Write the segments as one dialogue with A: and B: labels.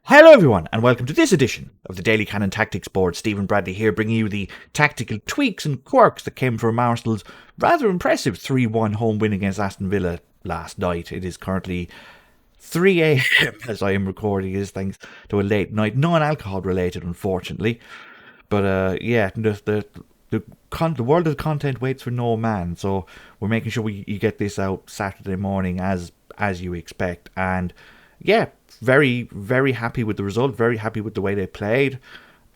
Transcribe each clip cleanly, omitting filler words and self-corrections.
A: Hello everyone and welcome to this edition of the Daily Cannon Tactics Board. Stephen Bradley here bringing you the tactical tweaks and quirks that came from Arsenal's rather impressive 3-1 home win against Aston Villa last night. It is currently 3 a.m. as I am recording this thanks to a late night, non-alcohol related unfortunately. But the world of content waits for no man, so we're making sure you get this out Saturday morning as you expect. And yeah, very, very happy with the result, very happy with the way they played.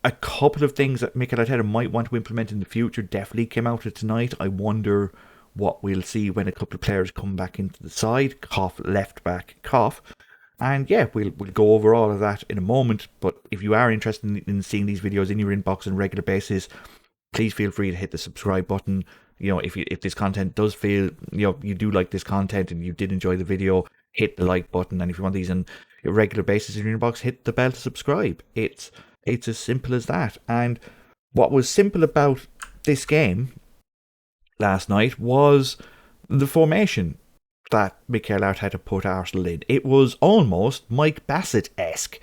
A: A couple of things that Mikel Arteta might want to implement in the future definitely came out of tonight. I wonder what we'll see when a couple of players come back into the side. Cough, left back, cough. And yeah, we'll go over all of that in a moment. But if you are interested in seeing these videos in your inbox on a regular basis, please feel free to hit the subscribe button. You know, if this content does feel, you do like this content and you did enjoy the video, hit the like button. And if you want these on a regular basis in your inbox, hit the bell to subscribe. It's as simple as that. And what was simple about this game last night was the formation that Mikel Arteta put Arsenal in. It was almost Mike Bassett-esque.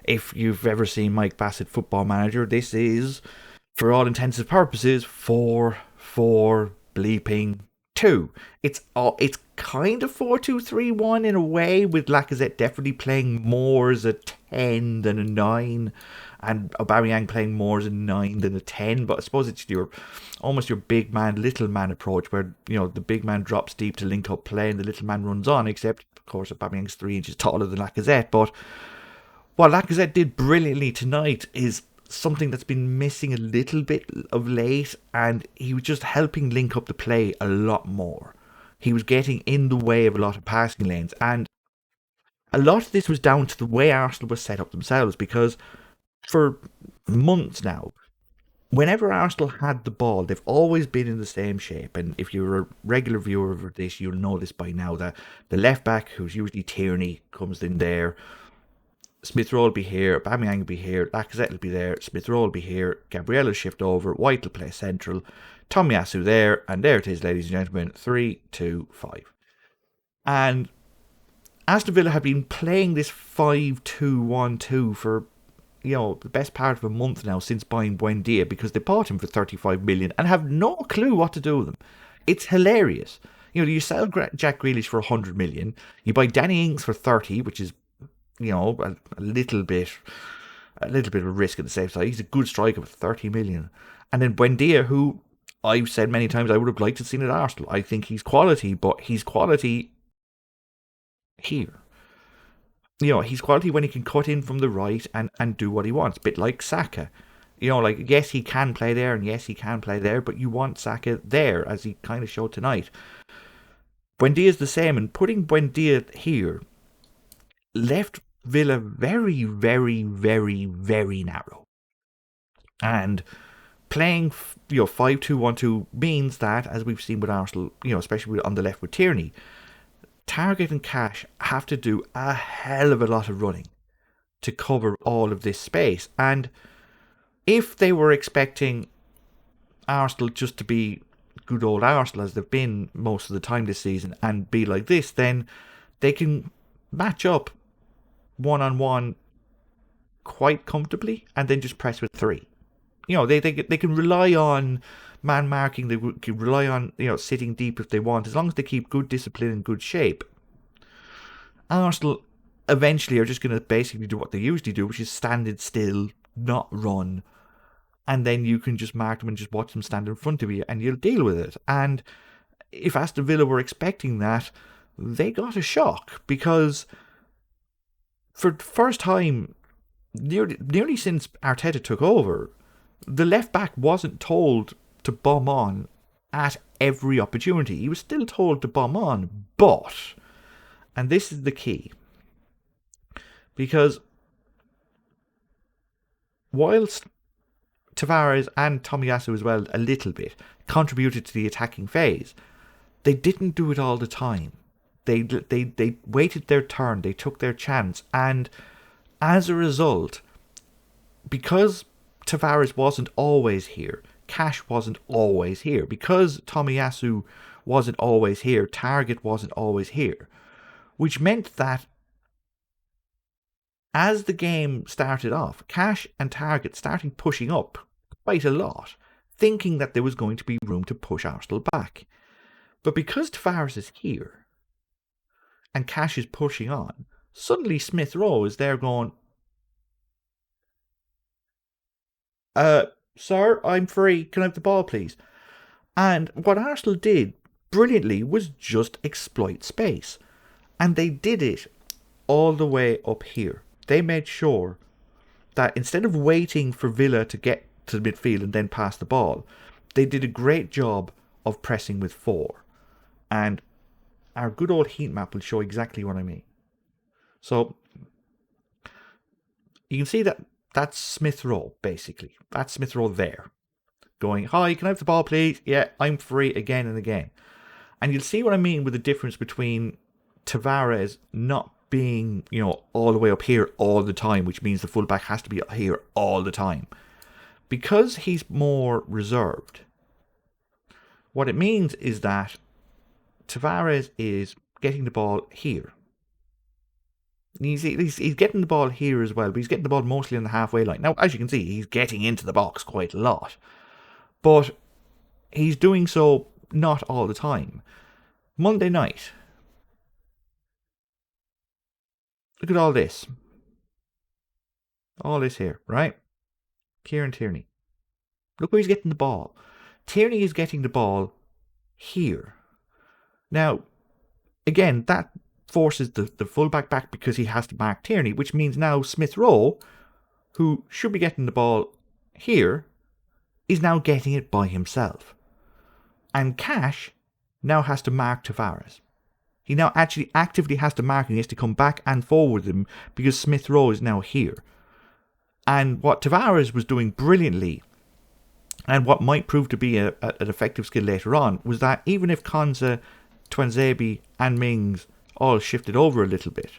A: If you've ever seen Mike Bassett Football Manager, this is, for all intents and purposes, 4-4-2. It's kind of 4-2-3-1 in a way, with Lacazette definitely playing more as a 10 than a 9, and Aubameyang playing more as a 9 than a 10. But I suppose it's almost your big man, little man approach, where the big man drops deep to link up play and the little man runs on. Except, of course, Aubameyang's 3 inches taller than Lacazette. But what Lacazette did brilliantly tonight is something that's been missing a little bit of late, and he was just helping link up the play a lot more. He was getting in the way of a lot of passing lanes, and a lot of this was down to the way Arsenal was set up themselves, because for months now, whenever Arsenal had the ball, they've always been in the same shape. And if you're a regular viewer of this, you'll know this by now, that the left back, who's usually Tierney, comes in there. Smith Rowe will be here, Aubameyang will be here, Lacazette will be there, Smith Rowe will be here, Gabriel will shift over, White will play central, Tomiyasu there, and there it is, ladies and gentlemen, 3-2-5. And Aston Villa have been playing this 5-2-1-2 for the best part of a month now, since buying Buendia, because they bought him for 35 million and have no clue what to do with him. It's hilarious. You sell Jack Grealish for 100 million, you buy Danny Ings for 30, which is a little bit of a risk at the safe side. He's a good striker with 30 million. And then Buendia, who I've said many times I would have liked to have seen at Arsenal. I think he's quality, but he's quality here. He's quality when he can cut in from the right and do what he wants. A bit like Saka. Yes, he can play there, and yes, he can play there, but you want Saka there, as he kind of showed tonight. Buendia's the same, and putting Buendia here left Villa very, very, very, very narrow. And playing 5-2-1-2 means that, as we've seen with Arsenal, especially on the left with Tierney, Target and Cash have to do a hell of a lot of running to cover all of this space. And if they were expecting Arsenal just to be good old Arsenal, as they've been most of the time this season, and be like this, then they can match up one-on-one quite comfortably and then just press with 3. They can rely on man marking, they can rely on sitting deep if they want, as long as they keep good discipline and good shape. Arsenal eventually are just going to basically do what they usually do, which is stand still, not run, and then you can just mark them and just watch them stand in front of you and you'll deal with it. And if Aston Villa were expecting that, they got a shock, because for the first time nearly since Arteta took over, the left back wasn't told to bomb on at every opportunity. He was still told to bomb on, but, and this is the key, because whilst Tavares and Tomiyasu as well a little bit contributed to the attacking phase, they didn't do it all the time. They waited their turn, they took their chance, and as a result, because Tavares wasn't always here, Cash wasn't always here, because Tomiyasu wasn't always here, Target wasn't always here, which meant that As the game started off, Cash and Target started pushing up quite a lot, thinking that there was going to be room to push Arsenal back. But because Tavares is here and Cash is pushing on, suddenly Smith Rowe is there going, sir, I'm free. Can I have the ball, please? And what Arsenal did brilliantly was just exploit space. And they did it all the way up here. They made sure that instead of waiting for Villa to get to the midfield and then pass the ball, they did a great job of pressing with 4. And our good old heat map will show exactly what I mean. So you can see that that's Smith Rowe, basically. That's Smith Rowe there. Going, hi, can I have the ball, please? Yeah, I'm free again and again. And you'll see what I mean with the difference between Tavares not being, all the way up here all the time, which means the fullback has to be here all the time. Because he's more reserved, what it means is that Tavares is getting the ball here. He's getting the ball here as well, but he's getting the ball mostly on the halfway line. Now, as you can see, he's getting into the box quite a lot. But he's doing so not all the time. Monday night. Look at all this. All this here, right? Kieran Tierney. Look where he's getting the ball. Tierney is getting the ball here. Now, again, that forces the fullback back because he has to mark Tierney, which means now Smith Rowe, who should be getting the ball here, is now getting it by himself. And Cash now has to mark Tavares. He now actually actively has to mark him. He has to come back and forward with him because Smith Rowe is now here. And what Tavares was doing brilliantly, and what might prove to be an effective skill later on, was that even if Konsa, Tuanzebe and Mings all shifted over a little bit,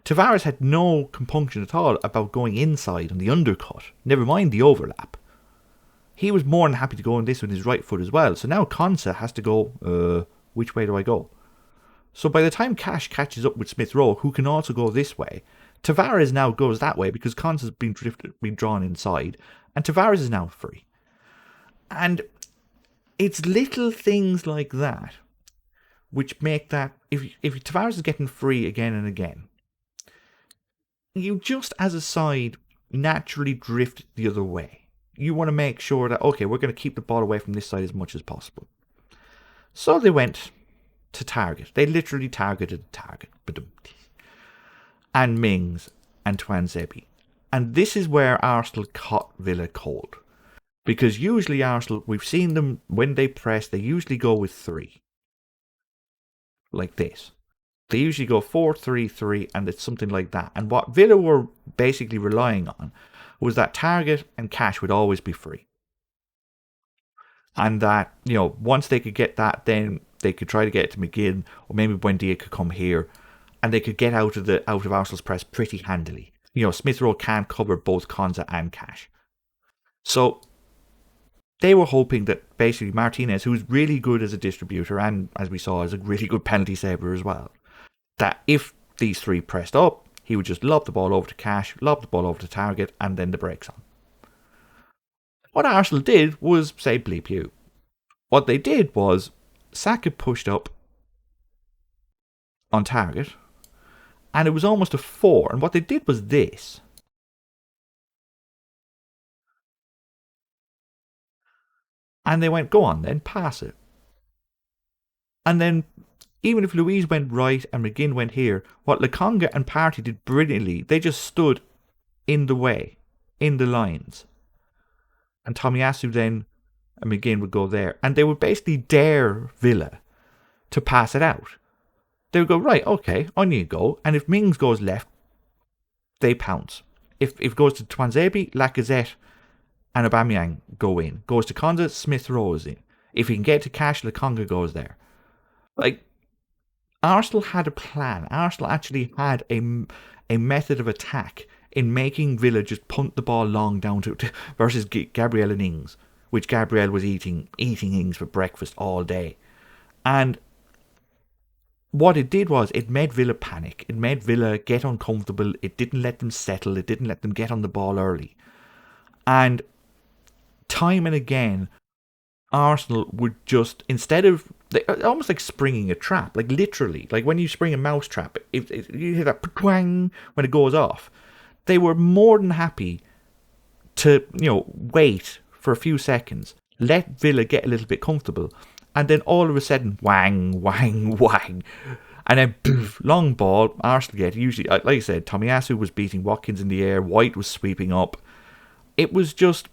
A: Tavares had no compunction at all about going inside on the undercut, never mind the overlap. He was more than happy to go on this with his right foot as well. So now Konsa has to go, which way do I go? So by the time Cash catches up with Smith Rowe, who can also go this way, Tavares now goes that way because Konsa's been drawn inside, and Tavares is now free. And it's little things like that which make that, if Tavares is getting free again and again, you just as a side naturally drift the other way. You want to make sure that, okay, we're going to keep the ball away from this side as much as possible. So they went to target. They literally targeted the target. And Mings and Tuanzebe. And this is where Arsenal caught Villa cold. Because usually Arsenal, we've seen them, when they press, they usually go with 3. Like this. They usually go 4-3-3 and it's something like that. And what Villa were basically relying on was that Target and Cash would always be free. And that, once they could get that, then they could try to get it to McGinn, or maybe Buendia could come here, and they could get out of Arsenal's press pretty handily. Smith Rowe can't cover both Konsa and Cash. So they were hoping that basically Martinez, who's really good as a distributor, and as we saw, is a really good penalty saver as well, that if these 3 pressed up, he would just lob the ball over to Cash, lob the ball over to Target, and then the brakes on. What Arsenal did was say bleep you. What they did was Saka pushed up on Target, and it was almost a 4. And what they did was this. And they went, go on then, pass it. And then, even if Louise went right and McGinn went here, what Lokonga and Partey did brilliantly, they just stood in the way, in the lines. And Tomiyasu then and McGinn would go there. And they would basically dare Villa to pass it out. They would go, right, okay, on you go. And if Mings goes left, they pounce. If it goes to Tuanzebe, Lacazette and Aubameyang go in. Goes to Konsa, Smith Rowe is in. If he can get to Cash, Lokonga goes there. Arsenal had a plan. Arsenal actually had a method of attack in making Villa just punt the ball long down to versus Gabriel and Ings, which Gabriel was eating Ings for breakfast all day. And what it did was it made Villa panic. It made Villa get uncomfortable. It didn't let them settle. It didn't let them get on the ball early. And time and again, Arsenal would just, instead of, almost like springing a trap, like literally, like when you spring a mouse trap, you hear that twang when it goes off. They were more than happy to, wait for a few seconds, let Villa get a little bit comfortable, and then all of a sudden, wang, wang, wang. And then, poof, long ball, Arsenal get, usually, like I said, Tomiyasu was beating Watkins in the air, White was sweeping up. It was just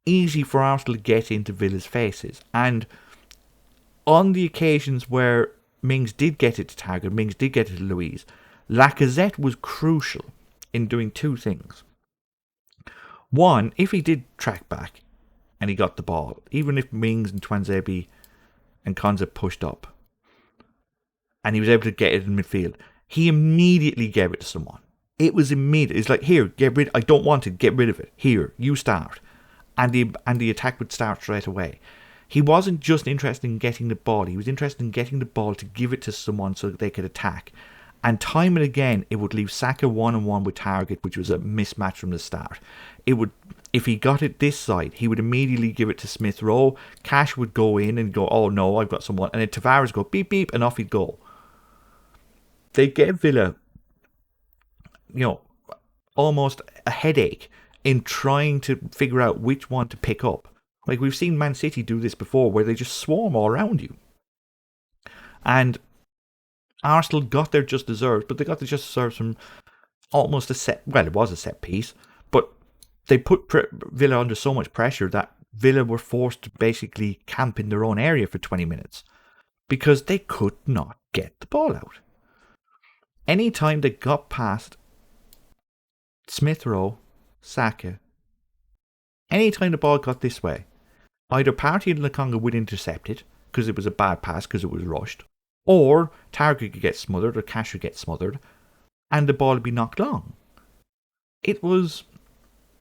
A: easy for Arsenal to get into Villa's faces. And on the occasions where Mings did get it to target, Mings did get it to Luiz, Lacazette was crucial in doing two things. One, if he did track back and he got the ball, even if Mings and Twanzebe and Konza pushed up, and he was able to get it in midfield, he immediately gave it to someone. It was immediate. It's like, here, get rid. I don't want it. Get rid of it. Here, you start, and the attack would start straight away. He wasn't just interested in getting the ball. He was interested in getting the ball to give it to someone so that they could attack. And time and again, it would leave Saka 1-on-1 with Target, which was a mismatch from the start. It would, if he got it this side, he would immediately give it to Smith Rowe. Cash would go in and go, oh no, I've got someone. And then Tavares go beep beep, and off he'd go. They gave Villa, almost a headache in trying to figure out which one to pick up. Like we've seen Man City do this before, where they just swarm all around you. And Arsenal got their just deserves, but they got their just deserves from almost a set. Well, it was a set piece, but they put Villa under so much pressure that Villa were forced to basically camp in their own area for 20 minutes because they could not get the ball out. Anytime they got past Smith Rowe, Saka, anytime the ball got this way, either Partey and Lokonga would intercept it because it was a bad pass because it was rushed, or Target could get smothered or Cash would get smothered, and the ball would be knocked long. It was,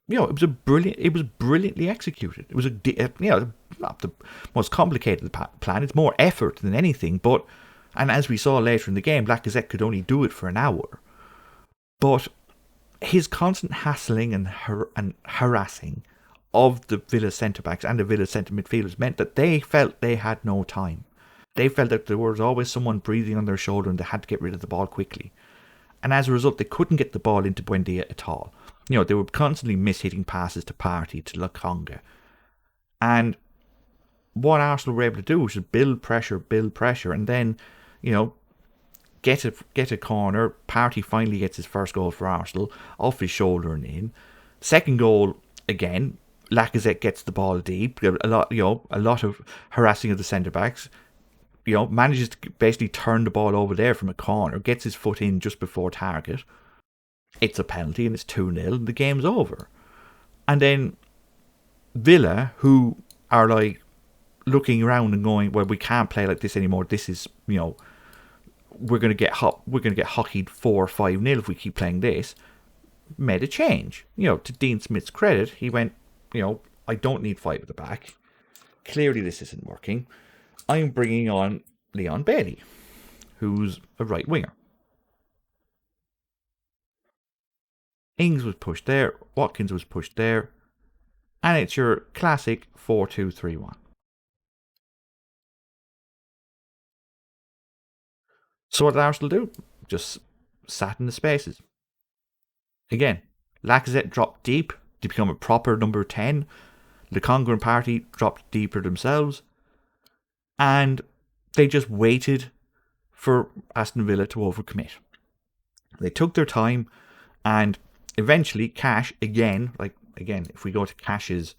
A: it was brilliantly executed. It was not the most complicated plan. It's more effort than anything, but, and as we saw later in the game, Lacazette could only do it for an hour. But his constant hassling and harassing of the Villa centre-backs and the Villa centre midfielders meant that they felt they had no time. They felt that there was always someone breathing on their shoulder and they had to get rid of the ball quickly. And as a result, they couldn't get the ball into Buendia at all. They were constantly mishitting passes to Partey, to Lokonga. And what Arsenal were able to do was just build pressure, and then, get a corner. Partey finally gets his first goal for Arsenal, off his shoulder and in. Second goal, again, Lacazette gets the ball deep. A lot of harassing of the centre-backs. Manages to basically turn the ball over there from a corner, gets his foot in just before target. It's a penalty and it's 2-0 and the game's over. And then Villa, who are like looking around and going, well, we can't play like this anymore. This is, we're going to get hockeyed 4 or 5-0 if we keep playing this, made a change. To Dean Smith's credit, he went, I don't need 5 at the back. Clearly this isn't working. I'm bringing on Leon Bailey, who's a right winger. Ings was pushed there, Watkins was pushed there, and it's your classic 4-2-3-1. So what did Arsenal do? Just sat in the spaces. Again, Lacazette dropped deep to become a proper number 10. Lokonga and Partey dropped deeper themselves. And they just waited for Aston Villa to overcommit. They took their time, and eventually Cash, again, if we go to Cash's,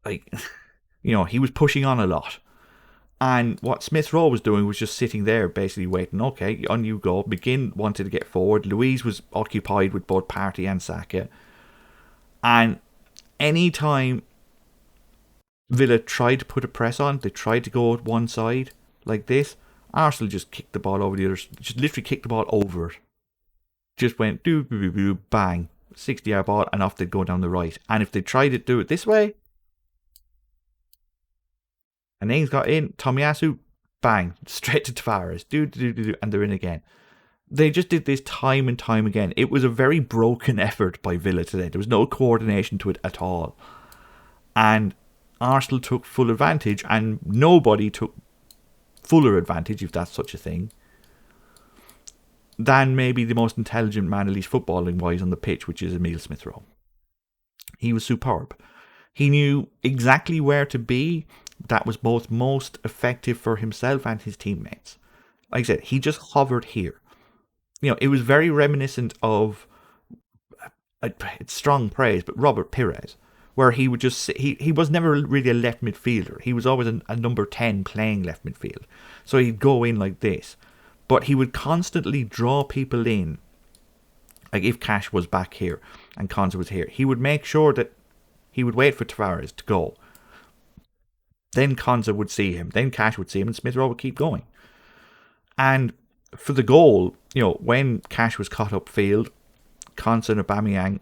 A: he was pushing on a lot. And what Smith Rowe was doing was just sitting there, basically waiting. Okay, on you go. McGinn wanted to get forward. Luiz was occupied with both Partey and Saka. And anytime Villa tried to put a press on, they tried to go at one side like this, Arsenal just kicked the ball over the other, just literally kicked the ball over it. Just went bang, 60-yard ball, and off they'd go down the right. And if they tried to do it this way, And Ings got in, Tomiyasu, bang, straight to Tavares, and they're in again. They just did this time and time again. It was a very broken effort by Villa today. There was no coordination to it at all. And Arsenal took full advantage, and nobody took fuller advantage, if that's such a thing, than maybe the most intelligent man, at least footballing wise, on the pitch, which is Emile Smith-Rowe. He was superb. He knew exactly where to be. That was both most effective for himself and his teammates. Like I said, he just hovered here. It was very reminiscent of, it's strong praise, but Robert Pires, where he would just sit, he was never really a left midfielder. He was always a number 10 playing left midfield. So he'd go in like this. But he would constantly draw people in. Like if Cash was back here and Konsa was here, he would make sure that he would wait for Tavares to go. Then Konsa would see him. Then Cash would see him, and Smith-Rowe would keep going. And for the goal, when Cash was caught upfield, Konsa and Aubameyang,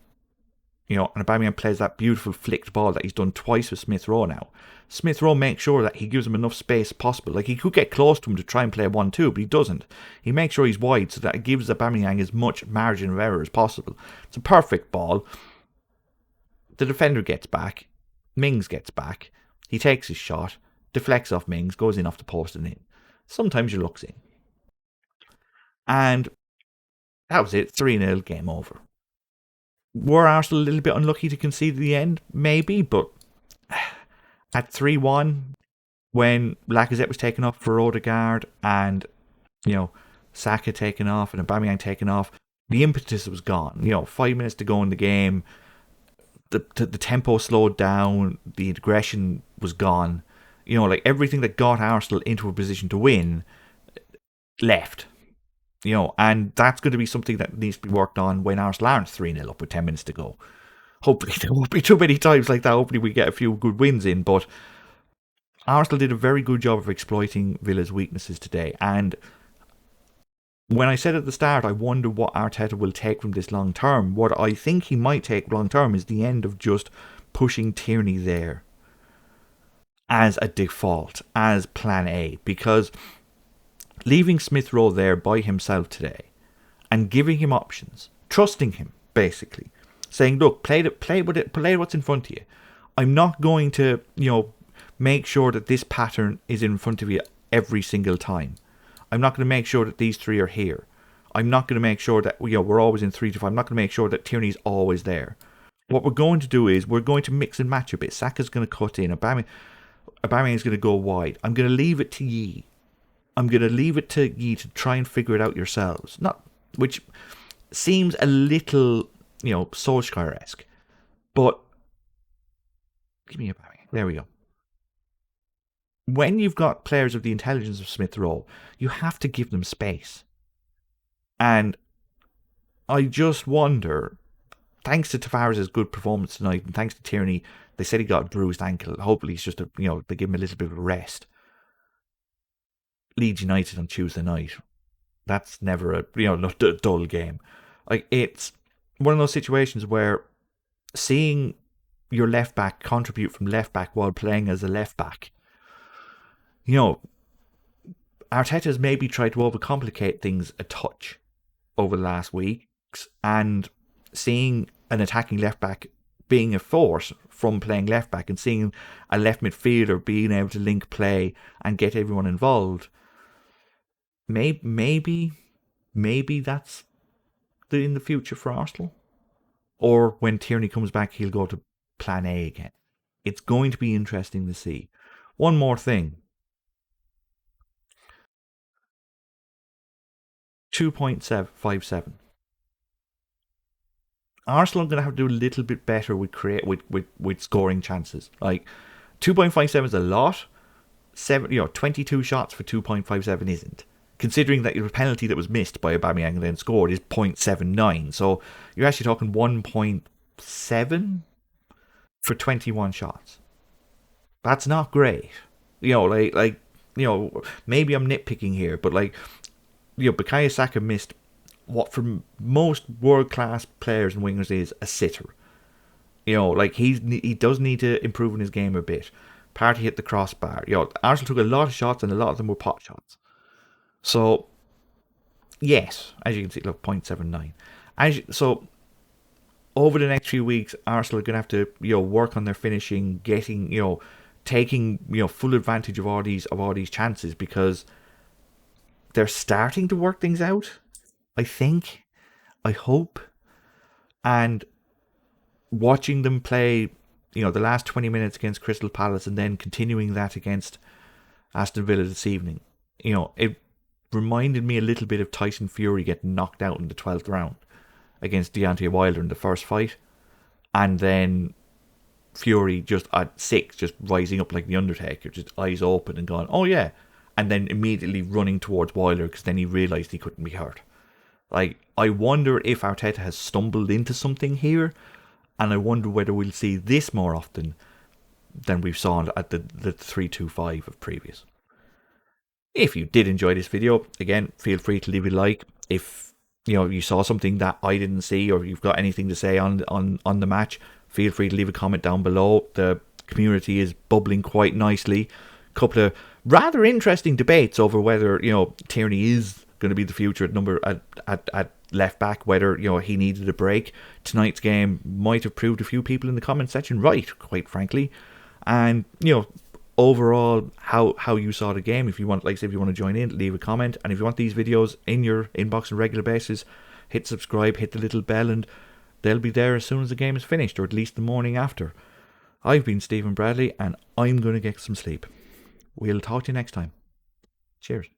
A: and Aubameyang plays that beautiful flicked ball that he's done twice with Smith-Rowe now. Smith-Rowe makes sure that he gives him enough space possible. Like, he could get close to him to try and play 1-2, but he doesn't. He makes sure he's wide so that it gives Aubameyang as much margin of error as possible. It's a perfect ball. The defender gets back. Mings gets back. He takes his shot, deflects off Mings, goes in off the post and in. Sometimes your luck's in. And that was it. 3-0, game over. Were Arsenal a little bit unlucky to concede at the end? Maybe, but at 3-1, when Lacazette was taken off for Odegaard and, Saka taken off and Aubameyang taken off, the impetus was gone. 5 minutes to go in the game, the tempo slowed down, the aggression was gone. Like everything that got Arsenal into a position to win left. And that's going to be something that needs to be worked on when Arsenal aren't 3-0 up with 10 minutes to go. Hopefully there won't be too many times like that. Hopefully we get a few good wins in. But Arsenal did a very good job of exploiting Villa's weaknesses today. And when I said at the start, I wonder what Arteta will take from this long term. What I think he might take long term is the end of just pushing Tierney there as a default, as plan A. Because leaving Smith-Rowe there by himself today and giving him options, trusting him, basically, saying, look, play what's in front of you. I'm not going to, make sure that this pattern is in front of you every single time. I'm not going to make sure that these three are here. I'm not going to make sure that we're always in 3-5. I'm not going to make sure that Tierney's always there. What we're going to do is we're going to mix and match a bit. Saka's going to cut in. Aubameyang's going to go wide. I'm going to leave it to ye. I'm going to leave it to ye to try and figure it out yourselves. Which seems a little, Solskjaer-esque. But give me Aubameyang. There we go. When you've got players of the intelligence of Smith-Rowe, you have to give them space. And I just wonder, thanks to Tavares' good performance tonight, and thanks to Tierney, they said he got a bruised ankle. Hopefully it's just they give him a little bit of a rest. Leeds United on Tuesday night. That's never a dull game. Like, it's one of those situations where seeing your left back contribute from left back while playing as a left back, Arteta's maybe tried to overcomplicate things a touch over the last weeks, and seeing an attacking left back being a force from playing left back and seeing a left midfielder being able to link play and get everyone involved. Maybe that's in the future for Arsenal. Or when Tierney comes back, he'll go to plan A again. It's going to be interesting to see. One more thing. 2.57. Arsenal are going to have to do a little bit better with scoring chances. Like, 2.57 is a lot. 22 shots for 2.57 isn't. Considering that your penalty that was missed by Aubameyang and then scored is 0.79. So you're actually talking 1.7 for 21 shots. That's not great. Maybe I'm nitpicking here, but Bukayo Saka missed what for most world-class players and wingers is a sitter. He does need to improve in his game a bit. Partey hit the crossbar. Arsenal took a lot of shots, and a lot of them were pot shots. So, yes, as you can see, look, 0.79. So, over the next few weeks, Arsenal are going to have to, work on their finishing, getting, taking, full advantage of all these chances, because they're starting to work things out. I think, I hope, and watching them play, the last 20 minutes against Crystal Palace, and then continuing that against Aston Villa this evening, it reminded me a little bit of Tyson Fury getting knocked out in the 12th round against Deontay Wilder in the first fight, and then Fury just at 6, just rising up like the Undertaker, just eyes open and going, oh yeah, and then immediately running towards Wilder, because then he realised he couldn't be hurt. Like, I wonder if Arteta has stumbled into something here, and I wonder whether we'll see this more often than we've saw at the 3-2-5 of previous. If you did enjoy this video, again, feel free to leave a like. If you saw something that I didn't see, or you've got anything to say on the match, feel free to leave a comment down below. The community is bubbling quite nicely. A couple of rather interesting debates over whether Tierney is going to be the future at left back, whether he needed a break. Tonight's game might have proved a few people in the comment section right, quite frankly. And overall, how you saw the game. If you want, if you want to join in, leave a comment. And if you want these videos in your inbox on a regular basis, hit subscribe, hit the little bell, and they'll be there as soon as the game is finished, or at least the morning after. I've been Stephen Bradley, and I'm going to get some sleep. We'll talk to you next time. Cheers.